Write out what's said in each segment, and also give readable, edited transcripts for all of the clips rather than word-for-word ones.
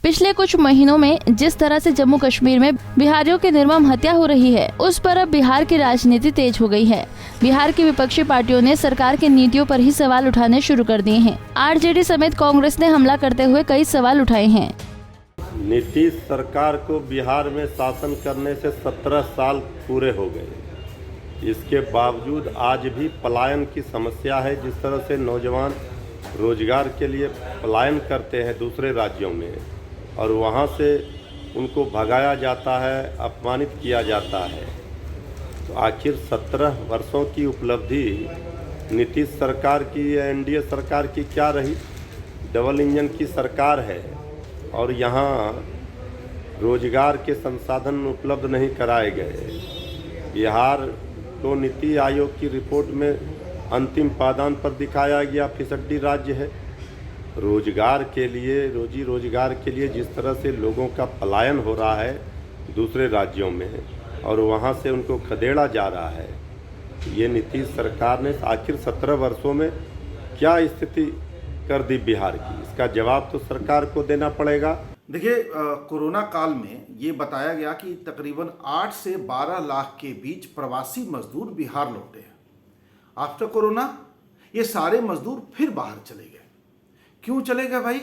पिछले कुछ महीनों में जिस तरह से जम्मू कश्मीर में बिहारियों की निर्मम हत्या हो रही है, उस पर अब बिहार की राजनीति तेज हो गई है। बिहार की विपक्षी पार्टियों ने सरकार की नीतियों पर ही सवाल उठाने शुरू कर दिए हैं। आरजेडी समेत कांग्रेस ने हमला करते हुए कई सवाल उठाए हैं। नीतीश सरकार को बिहार में शासन करने से 17 साल पूरे हो गए। इसके बावजूद आज भी पलायन की समस्या है। जिस तरह से नौजवान रोजगार के लिए पलायन करते हैं दूसरे राज्यों में और वहां से उनको भगाया जाता है, अपमानित किया जाता है, तो आखिर 17 वर्षों की उपलब्धि नीतीश सरकार की या एनडीए सरकार की क्या रही? डबल इंजन की सरकार है और यहाँ रोजगार के संसाधन उपलब्ध नहीं कराए गए। बिहार तो नीति आयोग की रिपोर्ट में अंतिम पायदान पर दिखाया गया फिसड्डी राज्य है। रोजगार के लिए, रोजी रोजगार के लिए जिस तरह से लोगों का पलायन हो रहा है दूसरे राज्यों में और वहाँ से उनको खदेड़ा जा रहा है, ये नीतीश सरकार ने आखिर 17 वर्षों में क्या स्थिति कर दी बिहार की? इसका जवाब तो सरकार को देना पड़ेगा। देखिए, कोरोना काल में ये बताया गया कि तकरीबन 8 से 12 लाख के बीच प्रवासी मजदूर बिहार लौटे हैं। आफ्टर कोरोना ये सारे मजदूर फिर बाहर चले गए। क्यों चले गए भाई?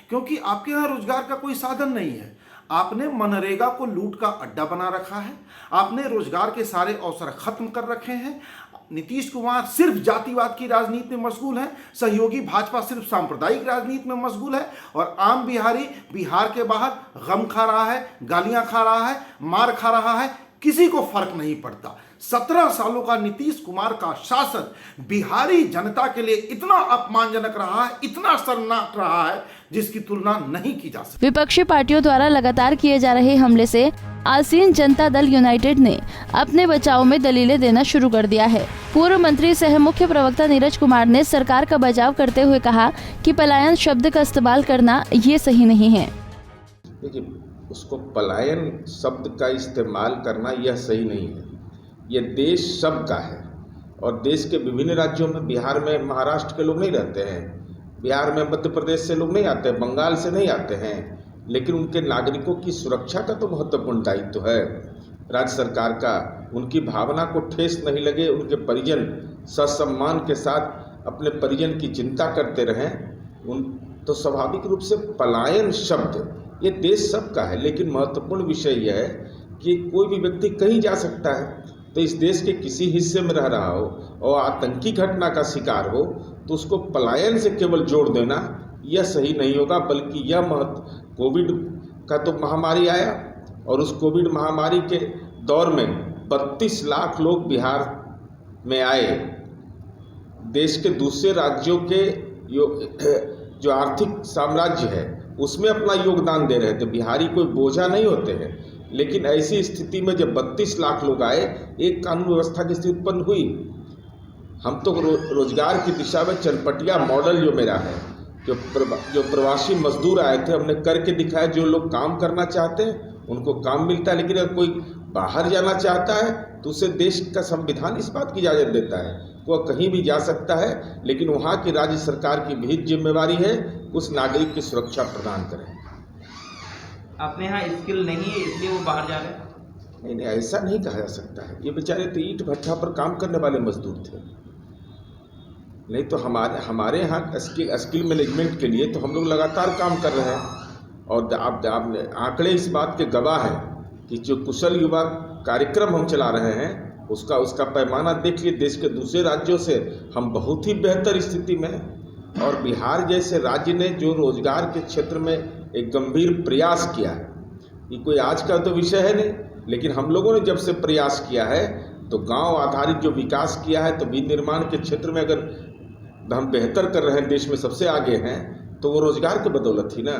क्योंकि आपके यहाँ रोजगार का कोई साधन नहीं है। आपने मनरेगा को लूट का अड्डा बना रखा है। आपने रोजगार के सारे अवसर खत्म कर रखे हैं। नीतीश कुमार सिर्फ जातिवाद की राजनीति में मशगूल है। सहयोगी भाजपा सिर्फ सांप्रदायिक राजनीति में मशगूल है और आम बिहारी बिहार के बाहर गम खा रहा है, गालियां खा रहा है, मार खा रहा है। किसी को फर्क नहीं पड़ता। 17 सालों का नीतीश कुमार का शासन बिहारी जनता के लिए इतना अपमानजनक रहा है, इतना शर्मनाक रहा है, जिसकी तुलना नहीं की जा सकती। विपक्षी पार्टियों द्वारा लगातार किए जा रहे हमले से आसीन जनता दल यूनाइटेड ने अपने बचाव में दलीलें देना शुरू कर दिया है। पूर्व मंत्री सह मुख्य प्रवक्ता नीरज कुमार ने सरकार का बचाव करते हुए कहा कि पलायन शब्द का इस्तेमाल करना ये सही नहीं है। देखिए, उसको पलायन शब्द का इस्तेमाल करना यह सही नहीं है। यह देश सबका है और देश के विभिन्न राज्यों में, बिहार में महाराष्ट्र के लोग नहीं रहते हैं, बिहार में मध्य प्रदेश से लोग नहीं आते, बंगाल से नहीं आते हैं, लेकिन उनके नागरिकों की सुरक्षा का तो महत्वपूर्ण दायित्व है राज्य सरकार का। उनकी भावना को ठेस नहीं लगे, उनके परिजन ससम्मान के साथ अपने परिजन की चिंता करते रहें, उन तो स्वाभाविक रूप से पलायन शब्द ये देश सबका है। लेकिन महत्वपूर्ण विषय यह है कि कोई भी व्यक्ति कहीं जा सकता है, तो इस देश के किसी हिस्से में रह रहा हो और आतंकी घटना का शिकार हो तो उसको पलायन से केवल जोड़ देना यह सही नहीं होगा। बल्कि यह कोविड का तो महामारी आया और उस कोविड महामारी के दौर में 32 लाख लोग बिहार में आए। देश के दूसरे राज्यों के जो आर्थिक साम्राज्य है उसमें अपना योगदान दे रहे थे। बिहारी कोई बोझा नहीं होते हैं। लेकिन ऐसी स्थिति में जब 32 लाख लोग आए, एक कानून व्यवस्था की स्थिति उत्पन्न हुई। हम तो रोजगार की दिशा में चनपटिया मॉडल जो मेरा है, जो प्रवासी मजदूर आए थे, हमने करके दिखाया। जो लोग काम करना चाहते हैं उनको काम मिलता है, लेकिन अगर कोई बाहर जाना चाहता है तो उसे देश का संविधान इस बात की इजाज़त देता है वह कहीं भी जा सकता है, लेकिन वहाँ की राज्य सरकार की भी जिम्मेवारी है उस नागरिक की सुरक्षा प्रदान करें। अपने यहाँ स्किल नहीं है इसलिए वो बाहर जा रहे हैं? नहीं, ऐसा नहीं कहा जा सकता है। ये बेचारे तो ईंट भट्ठा पर काम करने वाले मजदूर थे। नहीं तो हमारे यहाँ स्किल मैनेजमेंट के लिए तो हम लोग लगातार काम कर रहे हैं और आपने आंकड़े इस बात के गवाह हैं कि जो कुशल युवा कार्यक्रम हम चला रहे हैं उसका पैमाना देख लिए। देश के दूसरे राज्यों से हम बहुत ही बेहतर स्थिति में हैं और बिहार जैसे राज्य ने जो रोजगार के क्षेत्र में एक गंभीर प्रयास किया है, ये कोई आज का तो विषय है नहीं, लेकिन हम लोगों ने जब से प्रयास किया है तो गांव आधारित जो विकास किया है, तो विनिर्माण के क्षेत्र में अगर हम बेहतर कर रहे हैं, देश में सबसे आगे हैं, तो वो रोजगार की बदौलत ही ना।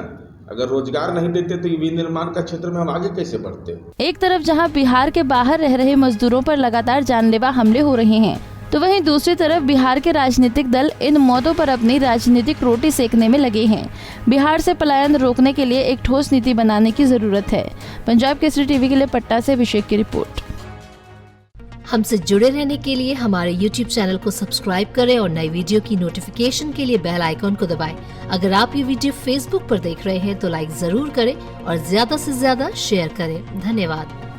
अगर रोजगार नहीं देते तो विनिर्माण का क्षेत्र में हम आगे कैसे बढ़ते। एक तरफ जहां बिहार के बाहर रह रहे मजदूरों पर लगातार जानलेवा हमले हो रहे हैं, तो वहीं दूसरी तरफ बिहार के राजनीतिक दल इन मौतों पर अपनी राजनीतिक रोटी सेकने में लगे हैं। बिहार से पलायन रोकने के लिए एक ठोस नीति बनाने की जरूरत है। पंजाब केसरी टीवी के लिए पटना से अभिषेक की रिपोर्ट। हमसे जुड़े रहने के लिए हमारे YouTube चैनल को सब्सक्राइब करें और नई वीडियो की नोटिफिकेशन के लिए बेल आइकॉन को दबाएं। अगर आप ये वीडियो Facebook पर देख रहे हैं तो लाइक जरूर करें और ज्यादा से ज्यादा शेयर करें। धन्यवाद।